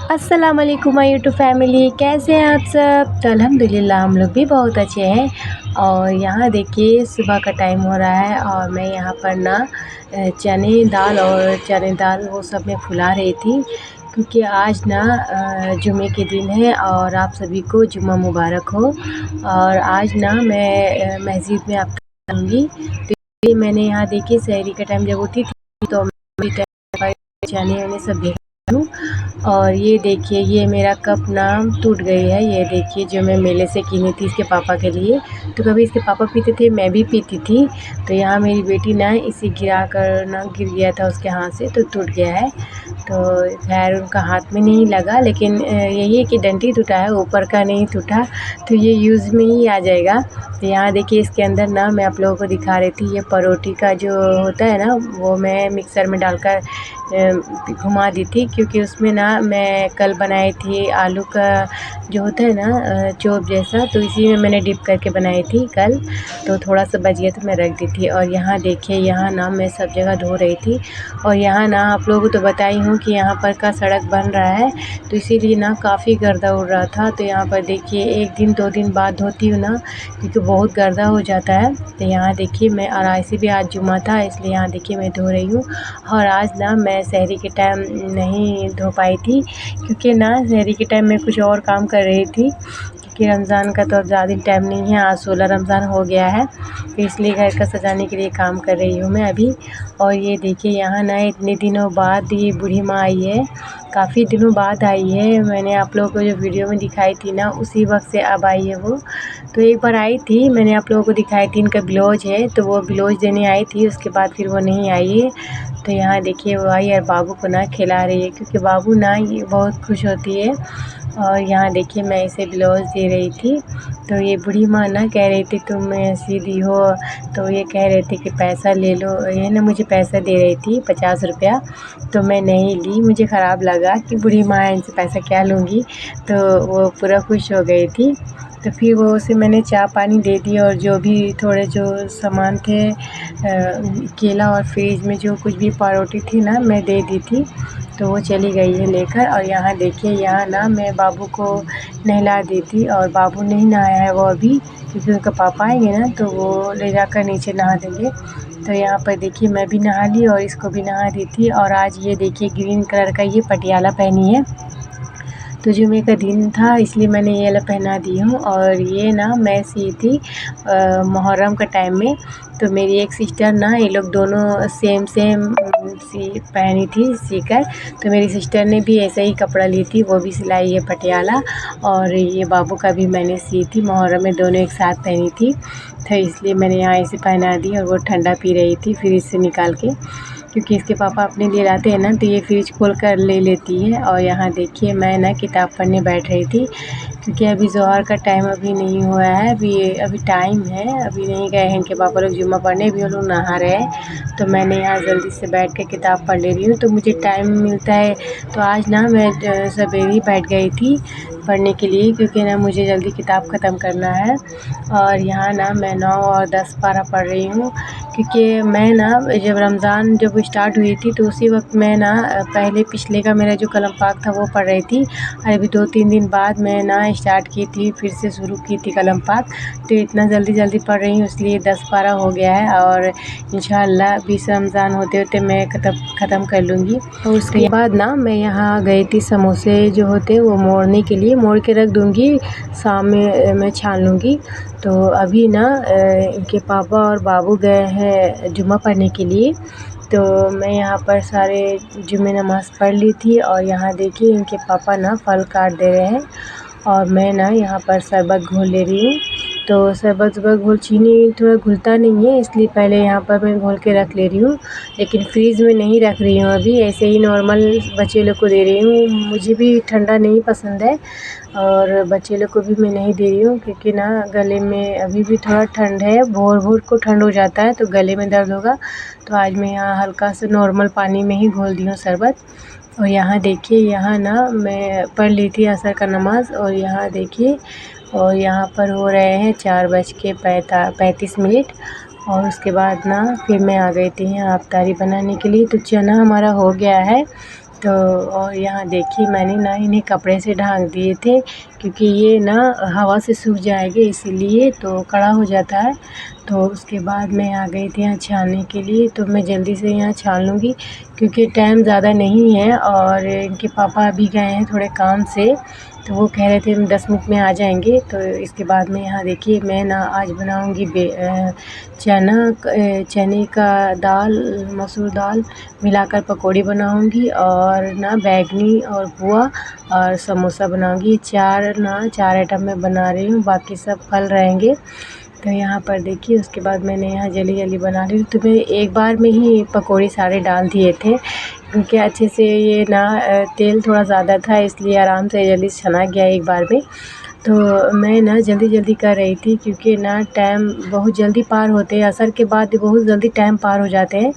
अस्सलाम वालेकुम my YouTube family, कैसे हैं आप सब। तो अल्हम्दुलिल्लाह हम लोग भी बहुत अच्छे हैं। और यहाँ देखिए सुबह का टाइम हो रहा है और मैं यहाँ पर ना चने दाल वो सब मैं फुला रही थी, क्योंकि आज ना जुमे के दिन है और आप सभी को जुम्मा मुबारक हो। और आज ना मैं मस्जिद में आपको जाऊँगी। तो ये मैंने यहाँ देखिए सहरी का टाइम जब उठी थी तो चने वने सब देख हूँ। और ये देखिए ये मेरा कप ना टूट गई है। ये देखिए जो मैं मेले से किनी थी इसके पापा के लिए। तो कभी इसके पापा पीते थे, मैं भी पीती थी। तो यहाँ मेरी बेटी ना इसे गिरा कर ना गिर गया था उसके हाथ से, तो टूट गया है। तो खैर उनका हाथ में नहीं लगा, लेकिन यही है कि डंडी टूटा है, ऊपर का नहीं टूटा। तो ये यूज़ में ही आ जाएगा। तो यहाँ देखिए इसके अंदर ना मैं आप लोगों को दिखा रही थी, ये परोठी का जो होता है ना वो मैं मिक्सर में डालकर घुमा दी थी, क्योंकि उसमें ना मैं कल बनाई थी आलू का जो होता है ना चोप जैसा, तो इसी में मैंने डिप करके बनाई थी कल। तो थोड़ा सा बच गया तो मैं रख दी थी। और यहाँ देखिए यहाँ ना मैं सब जगह धो रही थी। और यहाँ ना आप लोगों को तो बताई हूँ कि यहाँ पर का सड़क बन रहा है, तो इसीलिए ना काफ़ी गर्दा उड़ रहा था। तो यहाँ पर देखिए 1 दिन 2 दिन बाद धोती हूँ ना, क्योंकि बहुत गर्दा हो जाता है। तो यहाँ देखिए मैं, और ऐसे भी आज जुम्मा था इसलिए यहाँ देखिए मैं धो रही हूँ। और आज ना मैं सहरी के टाइम नहीं धो पाई थी, क्योंकि ना सहरी के टाइम मैं कुछ और काम कर रही थी, क्योंकि रमज़ान का तो अब ज़्यादा टाइम नहीं है, आज 16 रमज़ान हो गया है। तो इसलिए घर का सजाने के लिए काम कर रही हूँ मैं अभी। और ये देखिए यहाँ ना इतने दिनों बाद ये बूढ़ी माँ आई है, काफ़ी दिनों बाद आई है। मैंने आप लोगों को जो वीडियो में दिखाई थी ना उसी वक्त से अब आई है वो। तो एक बार आई थी, मैंने आप लोगों को दिखाई थी, इनका ब्लाउज है तो वो ब्लाउज देने आई थी, उसके बाद फिर वो नहीं आई है। तो यहाँ देखिए वो आई और बाबू को ना खिला रही है, क्योंकि बाबू ना ये बहुत खुश होती है। और यहाँ देखिए मैं इसे ब्लाउज दे रही थी। तो ये बूढ़ी माँ ना कह रही थी तुम सीधी हो, तो ये कह रहे थे कि पैसा ले लो। ये ना मुझे पैसा दे रही थी 50 रुपया, तो मैं नहीं ली, मुझे ख़राब लगा कि बूढ़ी माँ है इनसे पैसा क्या लूँगी। तो वो पूरा खुश हो गई थी। तो फिर वो उसे मैंने चाय पानी दे दी, और जो भी थोड़े जो सामान थे केला और फ्रिज में जो कुछ भी परोठी थी ना मैं दे दी थी। तो वो चली गई है लेकर। और यहाँ देखिए यहाँ ना मैं बाबू को नहला दी थी, और बाबू नहीं नहाया है वो अभी, क्योंकि उनका पापा आएंगे ना तो वो ले जाकर नीचे नहा देंगे। तो यहाँ पर देखिए मैं भी नहा ली और इसको भी नहा दी थी। और आज ये देखिए ग्रीन कलर का ये पटियाला पहनी है, तो जुमे का दिन था इसलिए मैंने ये वाला पहना दी हूँ। और ये ना मैं सी थी मुहर्रम का टाइम में। तो मेरी एक सिस्टर ना ये लोग दोनों सेम सेम सी पहनी थी सीकर। तो मेरी सिस्टर ने भी ऐसा ही कपड़ा ली थी, वो भी सिलाई है पटियाला। और ये बाबू का भी मैंने सी थी, मुहर्रम में दोनों एक साथ पहनी थी। तो इसलिए मैंने यहाँ इसे पहना दी। और वो ठंडा पी रही थी फ्रिज से निकाल के, क्योंकि इसके पापा अपने लिए लाते हैं ना, तो ये फ्रिज खोल कर ले लेती है। और यहाँ देखिए मैं ना किताब पढ़ने बैठ रही थी, क्योंकि अभी ज़ोहर का टाइम अभी नहीं हुआ है, अभी टाइम है, अभी नहीं गए हैं इनके पापा लोग जुम्मा पढ़ने, भी वो लोग नहा रहे हैं। तो मैंने यहाँ जल्दी से बैठ के किताब पढ़ ले रही हूँ, तो मुझे टाइम मिलता है। तो आज ना मैं सवेरे ही बैठ गई थी पढ़ने के लिए, क्योंकि ना मुझे जल्दी किताब ख़त्म करना है। और यहाँ ना मैं 9 और 10 पारा पढ़ रही हूँ, क्योंकि मैं ना जब रमज़ान जब स्टार्ट हुई थी तो उसी वक्त मैं ना पहले पिछले का मेरा जो कलम पाक था वो पढ़ रही थी। और अभी 2-3 दिन बाद मैं ना स्टार्ट की थी, फिर से शुरू की थी कलम पाक। तो इतना जल्दी पढ़ रही हूँ इसलिए 10 पारा हो गया है, और इंशाअल्लाह 20 रमज़ान होते होते मैं ख़त्म कर लूँगी। और उसके बाद ना मैं यहाँ गई थी समोसे जो होते वो मोड़ने के लिए, मोड़ के रख दूँगी, शाम में मैं छान लूँगी। तो अभी ना इनके पापा और बाबू गए हैं जुम्मा पढ़ने के लिए। तो मैं यहाँ पर सारे जुम्मे नमाज़ पढ़ ली थी। और यहाँ देखिए इनके पापा ना फल काट दे रहे हैं, और मैं ना यहाँ पर शरबत घोल ले रही हूँ। तो शरबत घोल, चीनी थोड़ा घुलता नहीं है इसलिए पहले यहाँ पर मैं घोल के रख ले रही हूँ, लेकिन फ्रीज़ में नहीं रख रही हूँ अभी, ऐसे ही नॉर्मल बच्चे लोग को दे रही हूँ। मुझे भी ठंडा नहीं पसंद है, और बच्चे लोग को भी मैं नहीं दे रही हूँ, क्योंकि ना गले में अभी भी थोड़ा ठंड है, भोर को ठंड हो जाता है तो गले में दर्द होगा। तो आज मैं यहाँ हल्का सा नॉर्मल पानी में ही घोल दी हूँ शरबत। और यहाँ देखिए यहाँ ना मैं पढ़ ली थी असर का नमाज़। और यहाँ देखिए, और यहाँ पर हो रहे हैं 4:35। और उसके बाद ना फिर मैं आ गई थी यहाँ अफ्तारी बनाने के लिए। तो चना हमारा हो गया है, तो और यहाँ देखिए मैंने ना इन्हें कपड़े से ढाँक दिए थे, क्योंकि ये ना हवा से सूख जाएंगे इसीलिए, तो कड़ा हो जाता है। तो उसके बाद मैं आ गई थी यहाँ छानने के लिए, तो मैं जल्दी से यहाँ छान लूँगी क्योंकि टाइम ज़्यादा नहीं है और इनके पापा अभी गए हैं थोड़े काम से, तो वो कह रहे थे हम 10 मिनट में आ जाएंगे। तो इसके बाद में यहाँ देखिए मैं ना आज बनाऊँगी चने का दाल, मसूर दाल मिलाकर पकौड़ी बनाऊँगी, और ना बैंगनी और बुआ और समोसा बनाऊँगी। चार आइटम मैं बना रही हूँ, बाकी सब फल रहेंगे। तो यहाँ पर देखिए उसके बाद मैंने यहाँ जल्दी जल्दी बना ली, तो मैं एक बार में ही पकौड़े सारे डाल दिए थे, क्योंकि अच्छे से ये ना तेल थोड़ा ज़्यादा था इसलिए आराम से जल्दी छना गया एक बार में। तो मैं ना जल्दी जल्दी कर रही थी क्योंकि ना टाइम बहुत जल्दी पार होते हैं, असर के बाद बहुत जल्दी टाइम पार हो जाते हैं।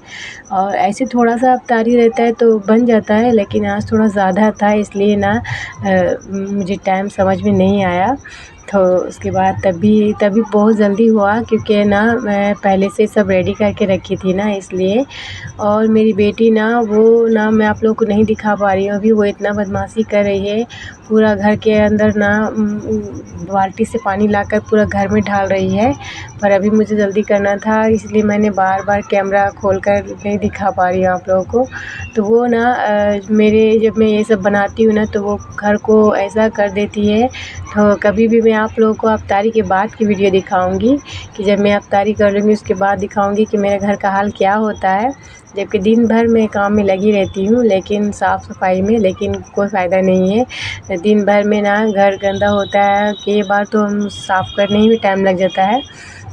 और ऐसे थोड़ा सा अफ्तारी रहता है तो बन जाता है, लेकिन आज थोड़ा ज़्यादा था इसलिए ना मुझे टाइम समझ में नहीं आया। तो उसके बाद तभी बहुत जल्दी हुआ, क्योंकि ना मैं पहले से सब रेडी करके रखी थी ना इसलिए। और मेरी बेटी ना वो ना मैं आप लोगों को नहीं दिखा पा रही हूँ अभी, वो इतना बदमाशी कर रही है, पूरा घर के अंदर ना बाल्टी से पानी लाकर पूरा घर में डाल रही है। पर अभी मुझे जल्दी करना था इसलिए मैंने बार बार कैमरा खोलकर नहीं दिखा पा रही हूँ आप लोगों को। तो वो ना मेरे जब मैं ये सब बनाती हूँ ना तो वो घर को ऐसा कर देती है। तो कभी भी मैं आप लोगों को अफ्तारी के बाद की वीडियो दिखाऊंगी, कि जब मैं अफ्तारी कर लूँगी उसके बाद दिखाऊंगी कि मेरे घर का हाल क्या होता है। जबकि दिन भर मैं काम में लगी रहती हूँ, लेकिन साफ़ सफाई में, लेकिन कोई फ़ायदा नहीं है। दिन भर में ना घर गंदा होता है, कई बार तो हम साफ़ करने ही में टाइम लग जाता है।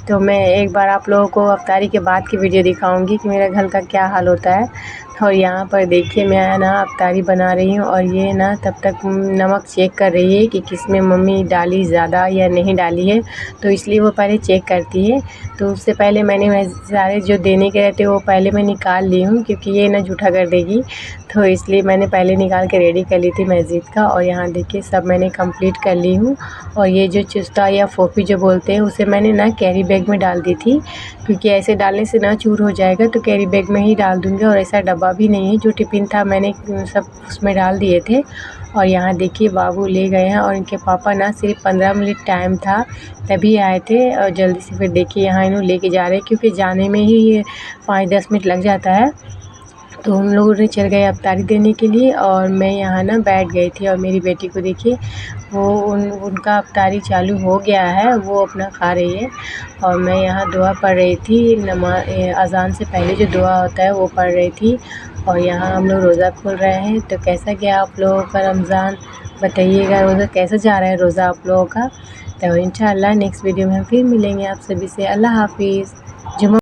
तो मैं एक बार आप लोगों को अफ्तारी के बाद की वीडियो दिखाऊंगी कि मेरे घर का क्या हाल होता है। और यहाँ पर देखिए मैं ना अफ्तारी बना रही हूँ, और ये ना तब तक नमक चेक कर रही है कि किसमें मम्मी डाली ज़्यादा या नहीं डाली है, तो इसलिए वो पहले चेक करती है। तो उससे पहले मैं सारे जो देने के रहते हैं वो पहले मैं निकाल ली हूँ, क्योंकि ये ना जूठा कर देगी, तो इसलिए मैंने पहले निकाल के रेडी कर ली थी मस्जिद का। और यहाँ देखिए सब मैंने कंप्लीट कर ली हूँ। और ये जो चुस्ता या फोफी जो बोलते हैं उसे मैंने ना कैरी बैग में डाल दी थी, क्योंकि ऐसे डालने से ना चूर हो जाएगा, तो कैरी बैग में ही डाल दूँगी। और ऐसा डब्बा भी नहीं है, जो टिफ़िन था मैंने सब उसमें डाल दिए थे। और यहाँ देखिए बाबू ले गए हैं, और इनके पापा ना सिर्फ 15 मिनट टाइम था तभी आए थे, और जल्दी से फिर देखिए यहाँ इन्हों लेके जा रहे हैं, क्योंकि जाने में ही 5-10 मिनट लग जाता है। तो उन लोगों ने चल गए अफ्तारी देने के लिए, और मैं यहाँ ना बैठ गई थी। और मेरी बेटी को देखिए वो उनका अफ्तारी चालू हो गया है, वो अपना खा रही है, और मैं यहाँ दुआ पढ़ रही थी। अज़ान से पहले जो दुआ होता है वो पढ़ रही थी। और यहाँ हम लोग रोज़ा खोल रहे हैं। तो कैसा गया आप लोगों का रमज़ान, बताइएगा। रोज़ा कैसा जा रहा है रोज़ा आप लोगों का। तो इंशाअल्लाह नेक्स्ट वीडियो में हम फिर मिलेंगे आप सभी से। अल्लाह हाफ़िज़।